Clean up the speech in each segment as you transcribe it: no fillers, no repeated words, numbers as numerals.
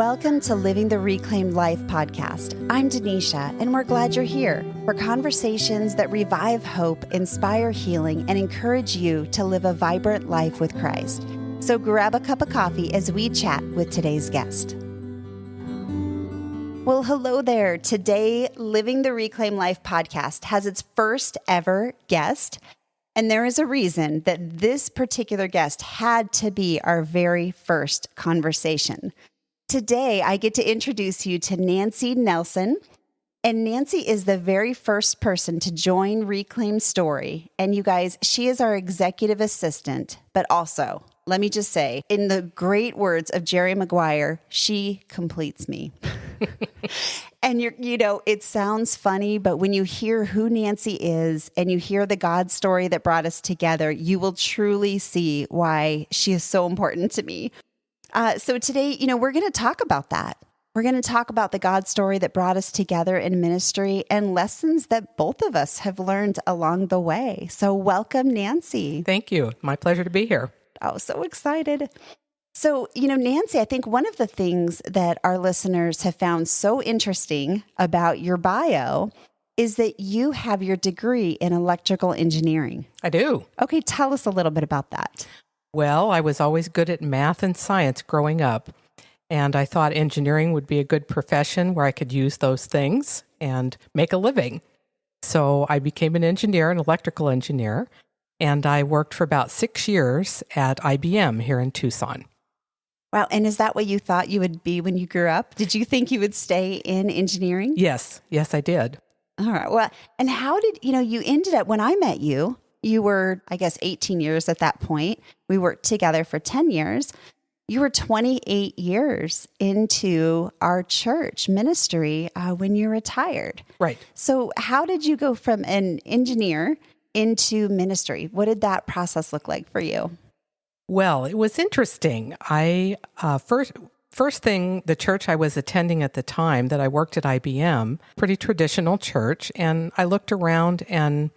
Welcome to Living the Reclaimed Life podcast. I'm Denisha, and we're glad you're here for conversations that revive hope, inspire healing, and encourage you to live a vibrant life with Christ. So grab a cup of coffee as we chat with today's guest. Well, hello there. Today, Living the Reclaimed Life podcast has its first ever guest. And there is a reason that this particular guest had to be our very first conversation. Today, I get to introduce you to Nancy Nelson. And Nancy is the very first person to join Reclaim Story. And you guys, she is our executive assistant, but also, let me just say, in the great words of Jerry Maguire, she completes me. And it sounds funny, but when you hear who Nancy is and you hear the God story that brought us together, you will truly see why she is so important to me. So today, we're going to talk about that. We're going to talk about the God story that brought us together in ministry and lessons that both of us have learned along the way. So welcome, Nancy. Thank you. My pleasure to be here. Oh, so excited. So, Nancy, I think one of the things that our listeners have found so interesting about your bio is that you have your degree in electrical engineering. I do. Okay, tell us a little bit about that. Well, I was always good at math and science growing up, and I thought engineering would be a good profession where I could use those things and make a living. So I became an engineer, an electrical engineer, and I worked for about 6 years at IBM here in Tucson. Wow. And is that what you thought you would be when you grew up? Did you think you would stay in engineering? Yes, I did. All right. Well, and how did, you ended up, when I met you, you were, I guess, 18 years at that point. We worked together for 10 years. You were 28 years into our church ministry when you retired. Right. So how did you go from an engineer into ministry? What did that process look like for you? Well, it was interesting. I first thing, the church I was attending at the time that I worked at IBM, pretty traditional church, and I looked around and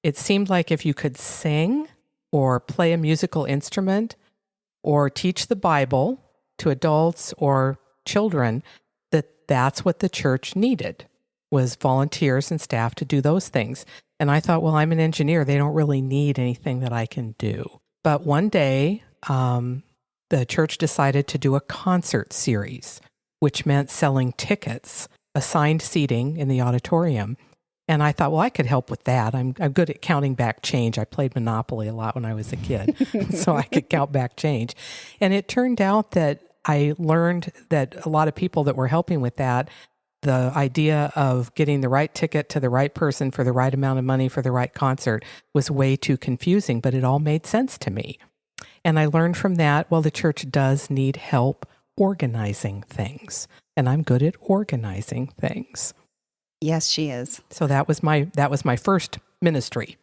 it seemed like if you could sing or play a musical instrument or teach the Bible to adults or children, that's what the church needed, was volunteers and staff to do those things. And I thought, well, I'm an engineer. They don't really need anything that I can do. But one day, the church decided to do a concert series, which meant selling tickets, assigned seating in the auditorium. And I thought, well, I could help with that. I'm good at counting back change. I played Monopoly a lot when I was a kid, so I could count back change. And it turned out that I learned that a lot of people that were helping with that, the idea of getting the right ticket to the right person for the right amount of money for the right concert was way too confusing, but it all made sense to me. And I learned from that, well, the church does need help organizing things, and I'm good at organizing things. Yes, she is. So that was my first ministry.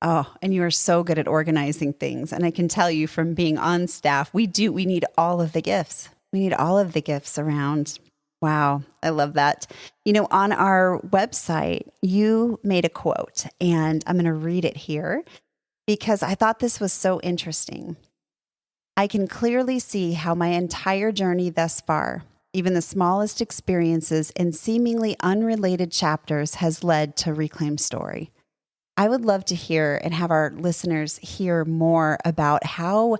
Oh, and you are so good at organizing things. And I can tell you from being on staff, we need all of the gifts. We need all of the gifts around. Wow, I love that. On our website, you made a quote, and I'm going to read it here because I thought this was so interesting. I can clearly see how my entire journey thus far, even the smallest experiences and seemingly unrelated chapters, has led to Reclaim Story. I would love to hear and have our listeners hear more about how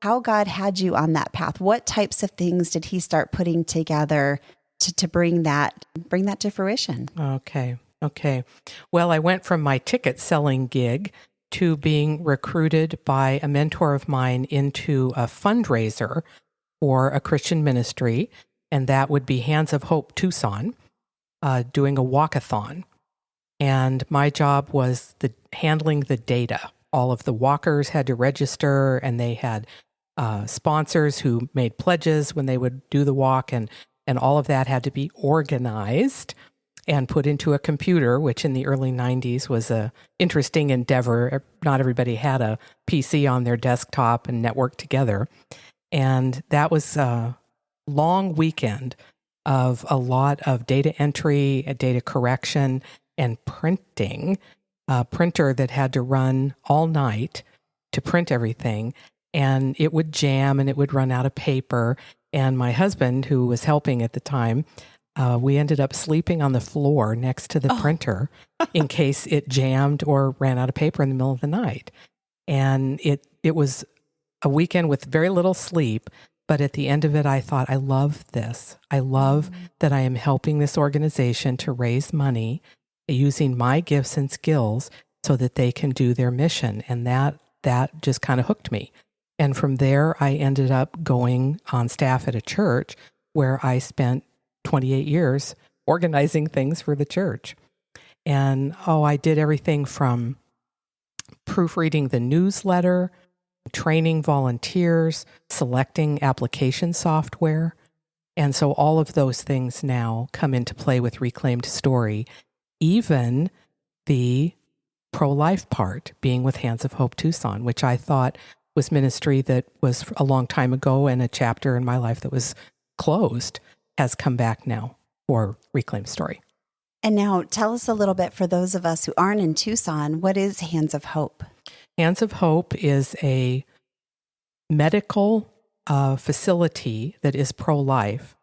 God had you on that path. What types of things did he start putting together to bring that to fruition? Okay. Well, I went from my ticket selling gig to being recruited by a mentor of mine into a fundraiser for a Christian ministry, and that would be Hands of Hope Tucson, doing a walkathon. And my job was handling the data. All of the walkers had to register, and they had sponsors who made pledges when they would do the walk, and all of that had to be organized and put into a computer, which in the early 90s was a interesting endeavor. Not everybody had a PC on their desktop and networked together. And that was a long weekend of a lot of data entry, data correction, and printing. A printer that had to run all night to print everything, and it would jam and it would run out of paper. And my husband, who was helping at the time, we ended up sleeping on the floor next to the printer in case it jammed or ran out of paper in the middle of the night. And it was a weekend with very little sleep. But at the end of it, I thought, I love this. I love that I am helping this organization to raise money using my gifts and skills so that they can do their mission. And that just kind of hooked me. And from there, I ended up going on staff at a church where I spent 28 years organizing things for the church. And I did everything from proofreading the newsletter, training volunteers, selecting application software. And so all of those things now come into play with Reclaimed Story, even the pro-life part being with Hands of Hope Tucson, which I thought was ministry that was a long time ago and a chapter in my life that was closed has come back now for Reclaimed Story. And now tell us a little bit, for those of us who aren't in Tucson, what is Hands of Hope? Hands of Hope is a medical facility that is pro-life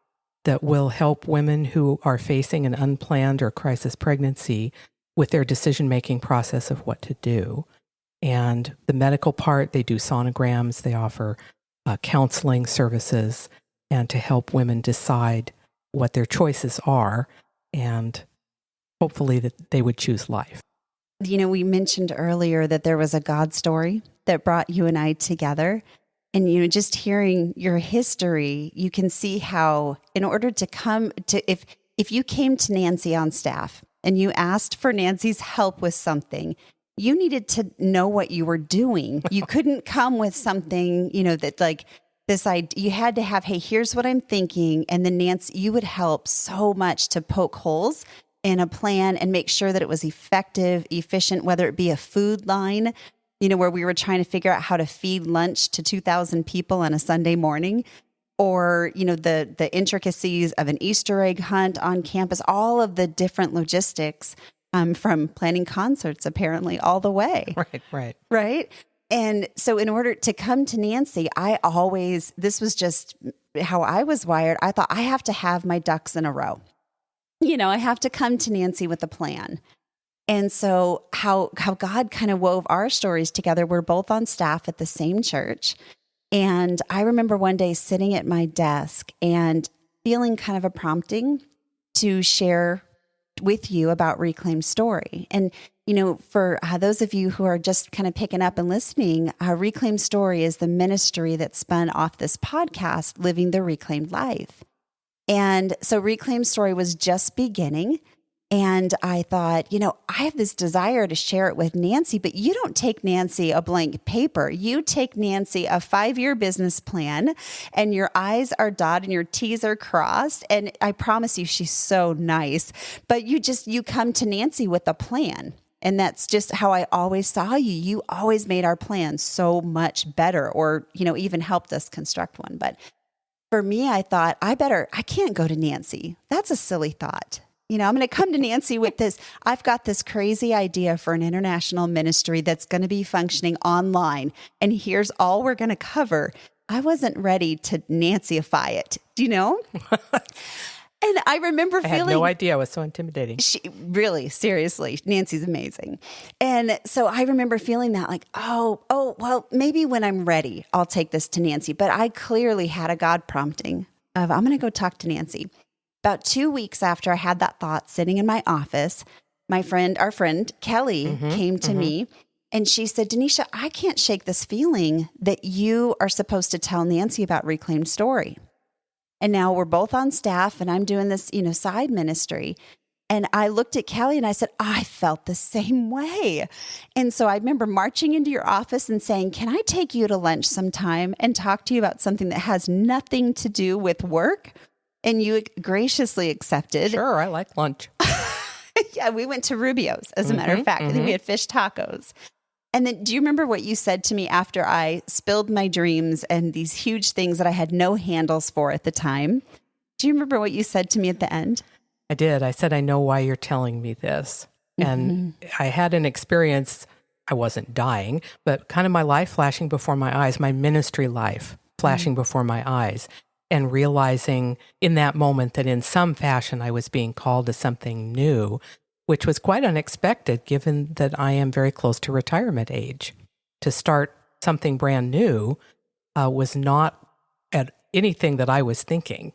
that will help women who are facing an unplanned or crisis pregnancy with their decision-making process of what to do. And the medical part, they do sonograms, they offer counseling services, and to help women decide what their choices are, and hopefully that they would choose life. We mentioned earlier that there was a God story that brought you and I together. And, just hearing your history, you can see how in order to come to, if you came to Nancy on staff and you asked for Nancy's help with something, you needed to know what you were doing. You couldn't come with something, that like this idea. You had to have, hey, here's what I'm thinking. And then Nancy, you would help so much to poke holes in a plan and make sure that it was effective, efficient, whether it be a food line, where we were trying to figure out how to feed lunch to 2,000 people on a Sunday morning, or, the intricacies of an Easter egg hunt on campus, all of the different logistics from planning concerts, apparently, all the way. Right. And so in order to come to Nancy, this was just how I was wired. I thought I have to have my ducks in a row. I have to come to Nancy with a plan. And so how God kind of wove our stories together, we're both on staff at the same church. And I remember one day sitting at my desk and feeling kind of a prompting to share with you about Reclaimed Story. And, for those of you who are just kind of picking up and listening, Reclaimed Story is the ministry that spun off this podcast, Living the Reclaimed Life. And so Reclaimed Story was just beginning. And I thought, I have this desire to share it with Nancy, but you don't take Nancy a blank paper. You take Nancy a 5-year business plan, and your I's are dotted and your T's are crossed. And I promise you, she's so nice. But you come to Nancy with a plan. And that's just how I always saw you. You always made our plan so much better, or, even helped us construct one. But for me, I thought, I can't go to Nancy. That's a silly thought. I'm going to come to Nancy with this. I've got this crazy idea for an international ministry that's going to be functioning online. And here's all we're going to cover. I wasn't ready to Nancyify it. Do you know? And I remember feeling... I had no idea. It was so intimidating. Really, seriously, Nancy's amazing. And so I remember feeling that like, well, maybe when I'm ready, I'll take this to Nancy. But I clearly had a God prompting of, I'm going to go talk to Nancy. About 2 weeks after I had that thought sitting in my office, our friend Kelly came to me, and she said, Denisha, I can't shake this feeling that you are supposed to tell Nancy about Reclaimed Story. And now we're both on staff and I'm doing this, side ministry. And I looked at Kelly and I said, I felt the same way. And so I remember marching into your office and saying, can I take you to lunch sometime and talk to you about something that has nothing to do with work? And you graciously accepted. Sure, I like lunch. Yeah, we went to Rubio's, as a matter of fact. I think we had fish tacos. And then do you remember what you said to me after I spilled my dreams and these huge things that I had no handles for at the time? Do you remember what you said to me at the end? I did. I said, I know why you're telling me this. And I had an experience. I wasn't dying, but kind of my life flashing before my eyes, my ministry life flashing before my eyes. and realizing in that moment that in some fashion I was being called to something new, which was quite unexpected given that I am very close to retirement age. To start something brand new was not at anything that I was thinking.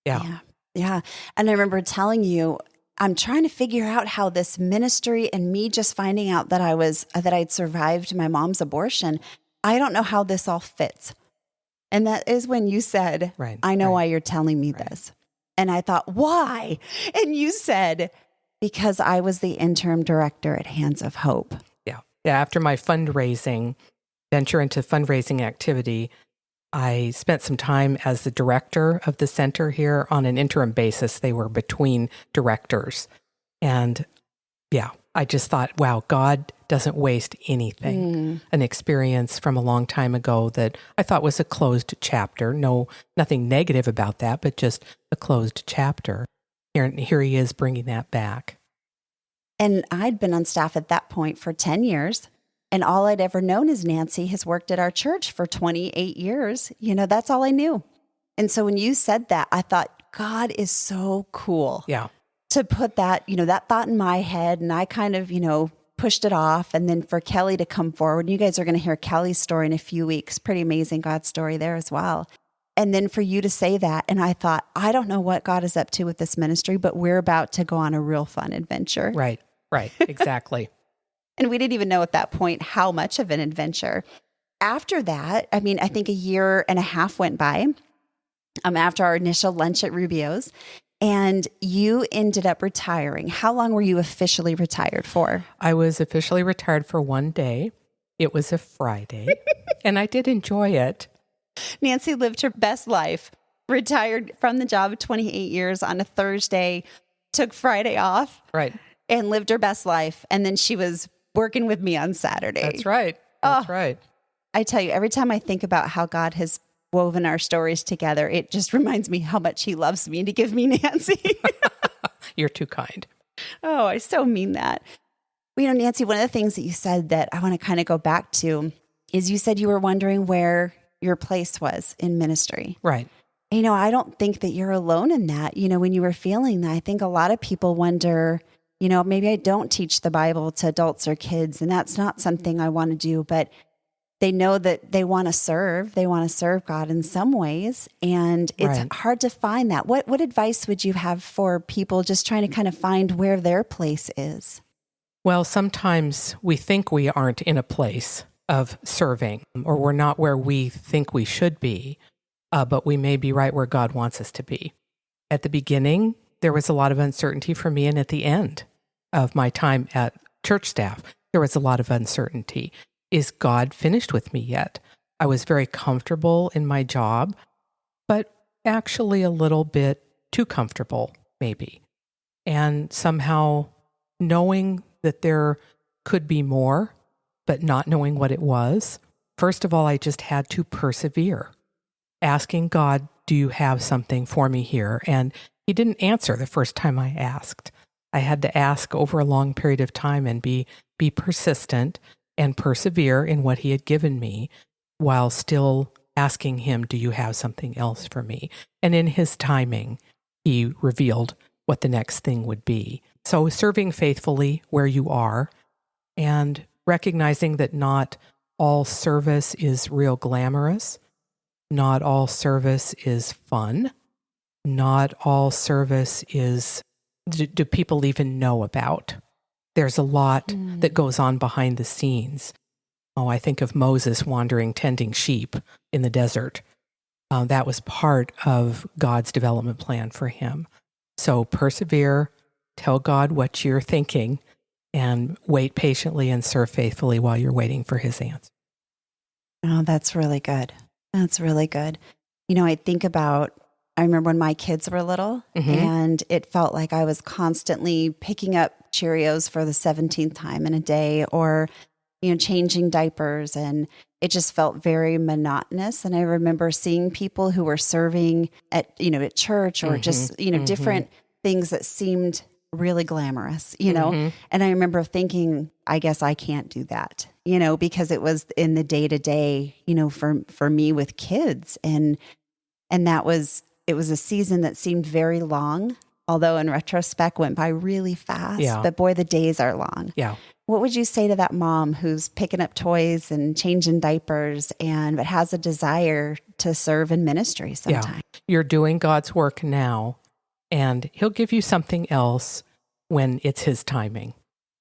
Yeah. Yeah. And I remember telling you, I'm trying to figure out how this ministry and me just finding out that I'd survived my mom's abortion. I don't know how this all fits. And that is when you said, Right, I know right, why you're telling me this. And I thought, why? And you said, because I was the interim director at Hands of Hope. Yeah. After my venture into fundraising activity, I spent some time as the director of the center here on an interim basis. They were between directors. And I just thought, wow, God doesn't waste anything. An experience from a long time ago that I thought was a closed chapter. No, nothing negative about that, but just a closed chapter. Here he is bringing that back. And I'd been on staff at that point for 10 years. And all I'd ever known is Nancy has worked at our church for 28 years. That's all I knew. And so when you said that, I thought, God is so cool. Yeah. To put that, that thought in my head. And I kind of, pushed it off. And then for Kelly to come forward, you guys are going to hear Kelly's story in a few weeks. Pretty amazing God story there as well. And then for you to say that. And I thought, I don't know what God is up to with this ministry, but we're about to go on a real fun adventure. Right. Exactly. And we didn't even know at that point how much of an adventure. After that, I think a year and a half went by after our initial lunch at Rubio's, and you ended up retiring. How long were you officially retired for? I was officially retired for one day. It was a Friday, and I did enjoy it. Nancy lived her best life, retired from the job of 28 years on a Thursday, took Friday off. Right. And lived her best life. And then she was working with me on Saturday. That's right. Right. I tell you, every time I think about how God has woven our stories together, it just reminds me how much he loves me to give me Nancy. You're too kind. Oh, I so mean that. Well, Nancy, one of the things that you said that I want to kind of go back to is you said you were wondering where your place was in ministry. Right. I don't think that you're alone in that. When you were feeling that, I think a lot of people wonder, maybe I don't teach the Bible to adults or kids, and that's not something I want to do, but they know that they want to serve. They want to serve God in some ways, and it's hard to find that. What advice would you have for people just trying to kind of find where their place is? Well, sometimes we think we aren't in a place of serving, or we're not where we think we should be, but we may be right where God wants us to be. At the beginning, there was a lot of uncertainty for me, and at the end of my time at church staff, there was a lot of uncertainty. Is God finished with me yet? I was very comfortable in my job, but actually a little bit too comfortable, maybe. And somehow knowing that there could be more, but not knowing what it was. First of all, I just had to persevere, asking God, do you have something for me here? And he didn't answer the first time I asked. I had to ask over a long period of time and be persistent and persevere in what he had given me while still asking him, do you have something else for me? And in his timing, he revealed what the next thing would be. So serving faithfully where you are and recognizing that not all service is real glamorous. Not all service is fun. Not all service is, do people even know about? There's a lot that goes on behind the scenes. Oh, I think of Moses wandering, tending sheep in the desert. That was part of God's development plan for him. So persevere, tell God what you're thinking, and wait patiently and serve faithfully while you're waiting for his answer. Oh, that's really good. That's really good. I remember when my kids were little, and it felt like I was constantly picking up Cheerios for the 17th time in a day, or, changing diapers. And it just felt very monotonous. And I remember seeing people who were serving at church, or just, different things that seemed really glamorous, and I remember thinking, I guess I can't do that, because it was in the day to day, for me with kids. And And it was a season that seemed very long, although in retrospect went by really fast. Yeah. But boy, the days are long. Yeah. What would you say to that mom who's picking up toys and changing diapers but has a desire to serve in ministry sometime? Yeah. You're doing God's work now, and he'll give you something else when it's his timing,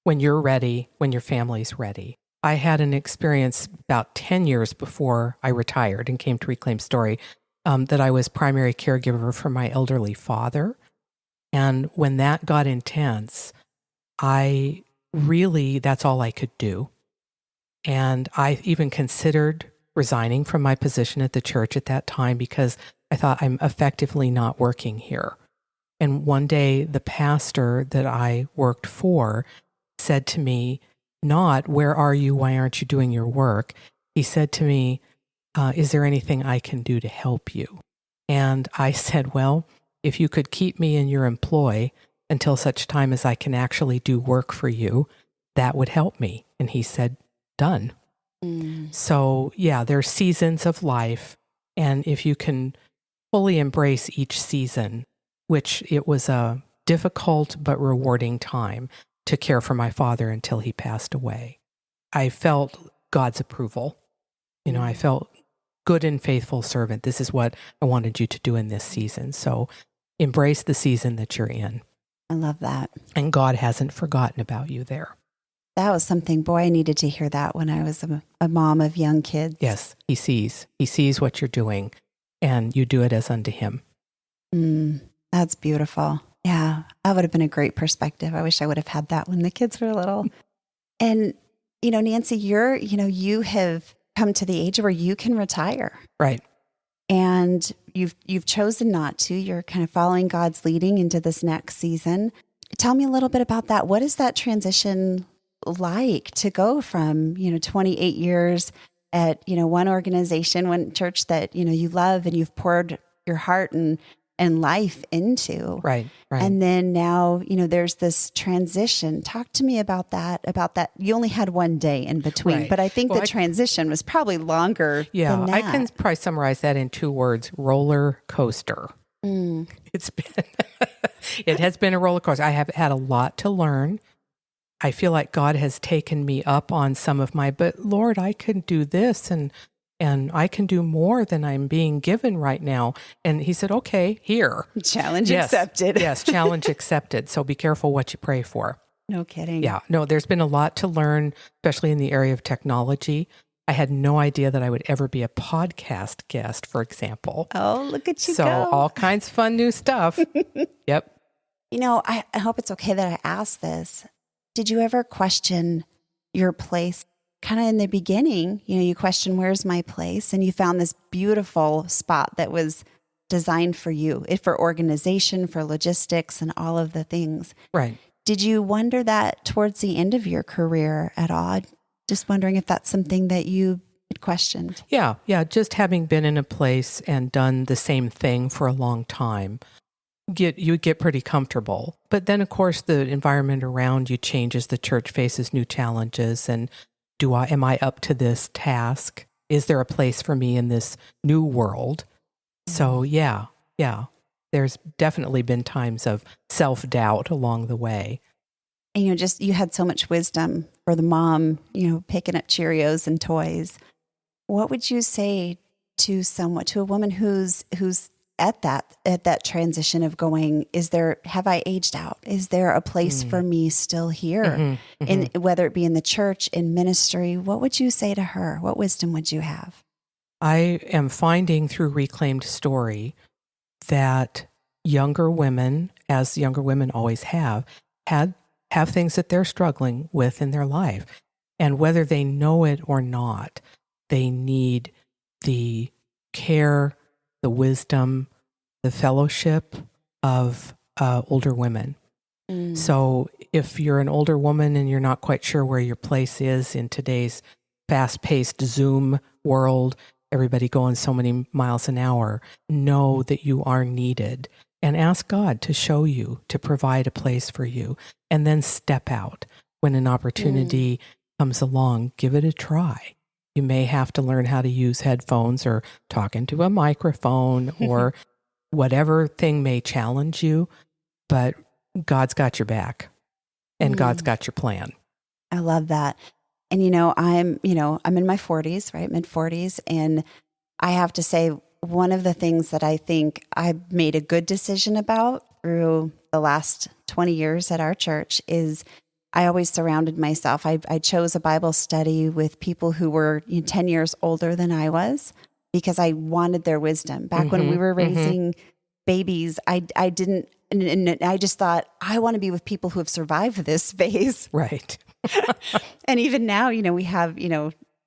when you're ready, when your family's ready. I had an experience about 10 years before I retired and came to Reclaim Story that I was primary caregiver for my elderly father. And when that got intense, that's all I could do. And I even considered resigning from my position at the church at that time because I thought I'm effectively not working here. And one day, the pastor that I worked for said to me, not, where are you? Why aren't you doing your work? He said to me, is there anything I can do to help you? And I said, well, if you could keep me in your employ until such time as I can actually do work for you, that would help me. And he said, done. So yeah, there's seasons of life. And if you can fully embrace each season, which it was a difficult but rewarding time to care for my father until he passed away. I felt God's approval. I felt good and faithful servant. This is what I wanted you to do in this season. So embrace the season that you're in. I love that. And God hasn't forgotten about you there. That was something, boy, I needed to hear that when I was a mom of young kids. Yes, he sees. He sees what you're doing, and you do it as unto him. That's beautiful. Yeah, that would have been a great perspective. I wish I would have had that when the kids were little. And, Nancy, you have come to the age where you can retire. Right. And you've chosen not to. You're kind of following God's leading into this next season. Tell me a little bit about that. What is that transition like to go from, 28 years at, one organization, one church that, you love and you've poured your heart and life into. Right. And then now, there's this transition. Talk to me about that. You only had one day in between, but I think the transition was probably longer than that. I can probably summarize that in 2 words: roller coaster. It has been a roller coaster. I have had a lot to learn. I feel like God has taken me up on some of but Lord, I can do this and I can do more than I'm being given right now. And he said, okay, here. Challenge accepted. Yes, challenge accepted. So be careful what you pray for. No kidding. Yeah, no, there's been a lot to learn, especially in the area of technology. I had no idea that I would ever be a podcast guest, for example. Oh, look at you go. So all kinds of fun new stuff. Yep. I hope it's okay that I asked this. Did you ever question your place? Kind of in the beginning, you question, where's my place? And you found this beautiful spot that was designed for you, for organization, for logistics, and all of the things. Right. Did you wonder that towards the end of your career at all? Just wondering if that's something that you had questioned. Yeah. Just having been in a place and done the same thing for a long time, you get pretty comfortable. But then, of course, the environment around you changes. The church faces new challenges, and am I up to this task? Is there a place for me in this new world? So yeah, there's definitely been times of self-doubt along the way. And you had so much wisdom for the mom, picking up Cheerios and toys. What would you say to a woman who's at that transition of going, have I aged out? Is there a place for me still here? And whether it be in the church, in ministry, what would you say to her? What wisdom would you have? I am finding through Reclaimed Story that younger women, as younger women always have things that they're struggling with in their life. And whether they know it or not, they need the care, the wisdom, the fellowship of older women. So if you're an older woman and you're not quite sure where your place is in today's fast-paced Zoom world, everybody going so many miles an hour, know that you are needed and ask God to show you, to provide a place for you, and then step out when an opportunity comes along. Give it a try. You may have to learn how to use headphones or talk into a microphone or whatever thing may challenge you, but God's got your back and God's got your plan. I love that. And, I'm in my 40s, right? Mid 40s. And I have to say, one of the things that I think I made a good decision about through the last 20 years at our church is I always surrounded myself. I chose a Bible study with people who were 10 years older than I was because I wanted their wisdom. Back when we were raising babies, I didn't, and I just thought, I want to be with people who have survived this phase. Right. And even now, we have,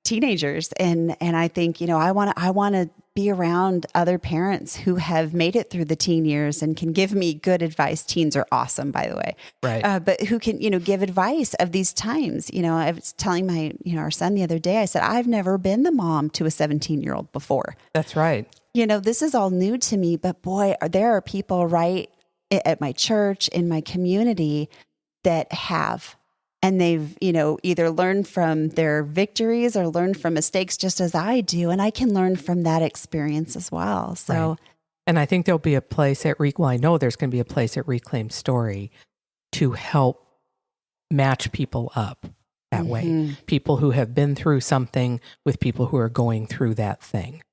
teenagers and I think, I want to be around other parents who have made it through the teen years and can give me good advice. Teens are awesome, by the way. Right. But who can, give advice of these times. I was telling my, our son the other day, I said, I've never been the mom to a 17-year-old before. That's right. This is all new to me, but boy, there are people right at my church, in my community that have. And they've, either learned from their victories or learned from mistakes just as I do. And I can learn from that experience as well. So, right. And I think there'll be a place at I know there's going to be a place at Reclaim Story to help match people up that way. People who have been through something with people who are going through that thing,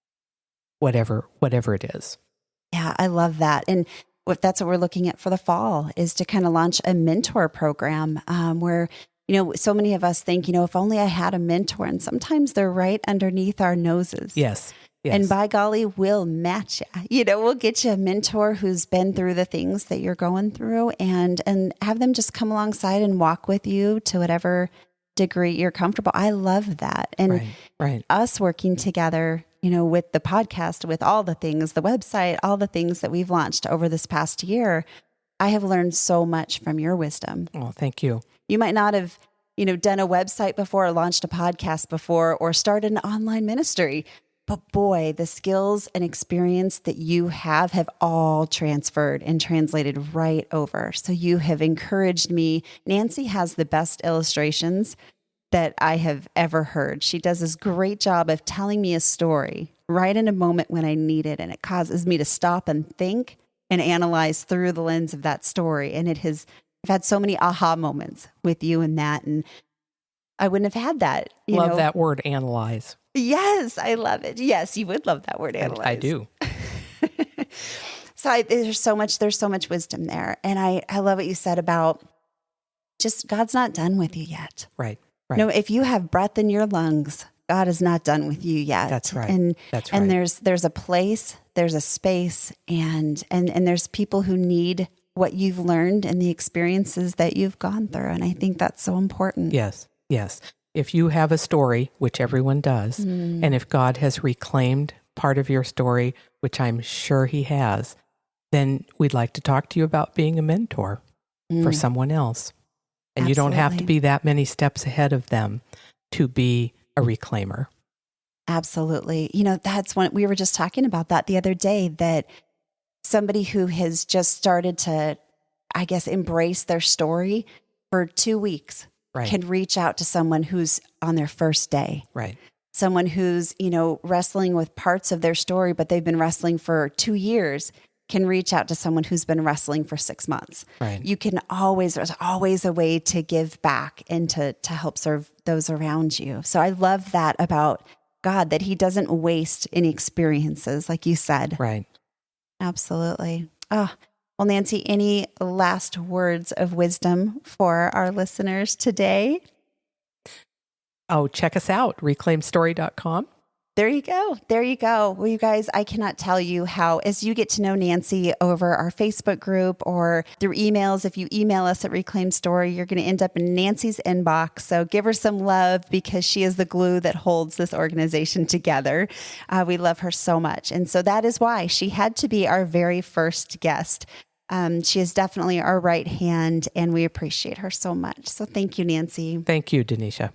whatever it is. Yeah, I love that. And that's what we're looking at for the fall is to kind of launch a mentor program where, so many of us think, if only I had a mentor, and sometimes they're right underneath our noses. Yes. And by golly, we'll match you. We'll get you a mentor who's been through the things that you're going through and have them just come alongside and walk with you to whatever degree you're comfortable. I love that. And us working together, with the podcast, with all the things, the website, all the things that we've launched over this past year, I have learned so much from your wisdom. Oh, thank you. You might not have, done a website before or launched a podcast before or started an online ministry, but boy, the skills and experience that you have all transferred and translated right over. So you have encouraged me. Nancy has the best illustrations that I have ever heard. She does this great job of telling me a story right in a moment when I need it. And it causes me to stop and think and analyze through the lens of that story. And I've had so many aha moments with you in that. And I wouldn't have had that. Love that word, analyze. Yes, I love it. Yes, you would love that word, analyze. I do. So there's so much wisdom there. And I love what you said about just God's not done with you yet. Right. No, if you have breath in your lungs, God is not done with you yet. That's right. And That's right. And there's a place, there's a space, and there's people who need what you've learned and the experiences that you've gone through. And I think that's so important. Yes. If you have a story, which everyone does, and if God has reclaimed part of your story, which I'm sure he has, then we'd like to talk to you about being a mentor for someone else. And you don't have to be that many steps ahead of them to be a reclaimer. Absolutely. That's when we were just talking about that the other day, that somebody who has just started to, I guess, embrace their story for 2 weeks can reach out to someone who's on their first day. Right. Someone who's, wrestling with parts of their story, but they've been wrestling for 2 years, can reach out to someone who's been wrestling for 6 months. Right. There's always a way to give back and to help serve those around you. So I love that about God, that he doesn't waste any experiences, like you said. Right. Absolutely. Oh, well, Nancy, any last words of wisdom for our listeners today? Oh, check us out, reclaimstory.com. There you go. Well, you guys, I cannot tell you how, as you get to know Nancy over our Facebook group or through emails, if you email us at Reclaim Story, you're going to end up in Nancy's inbox. So give her some love because she is the glue that holds this organization together. We love her so much. And so that is why she had to be our very first guest. She is definitely our right hand, and we appreciate her so much. So thank you, Nancy. Thank you, Denisha.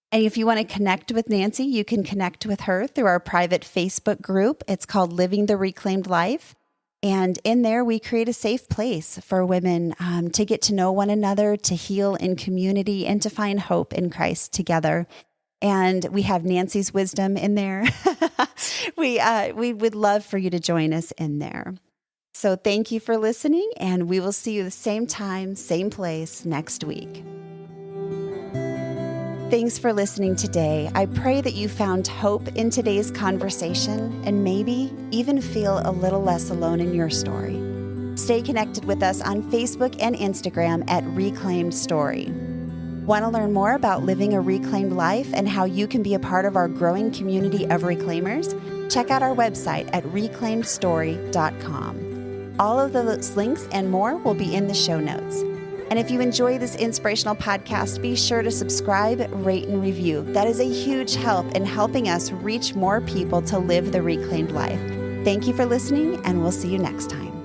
And if you want to connect with Nancy, you can connect with her through our private Facebook group. It's called Living the Reclaimed Life. And in there, we create a safe place for women to get to know one another, to heal in community, and to find hope in Christ together. And we have Nancy's wisdom in there. We would love for you to join us in there. So thank you for listening, and we will see you the same time, same place next week. Thanks for listening today. I pray that you found hope in today's conversation and maybe even feel a little less alone in your story. Stay connected with us on Facebook and Instagram at Reclaimed Story. Want to learn more about living a reclaimed life and how you can be a part of our growing community of reclaimers? Check out our website at reclaimedstory.com. All of those links and more will be in the show notes. And if you enjoy this inspirational podcast, be sure to subscribe, rate, and review. That is a huge help in helping us reach more people to live the reclaimed life. Thank you for listening, and we'll see you next time.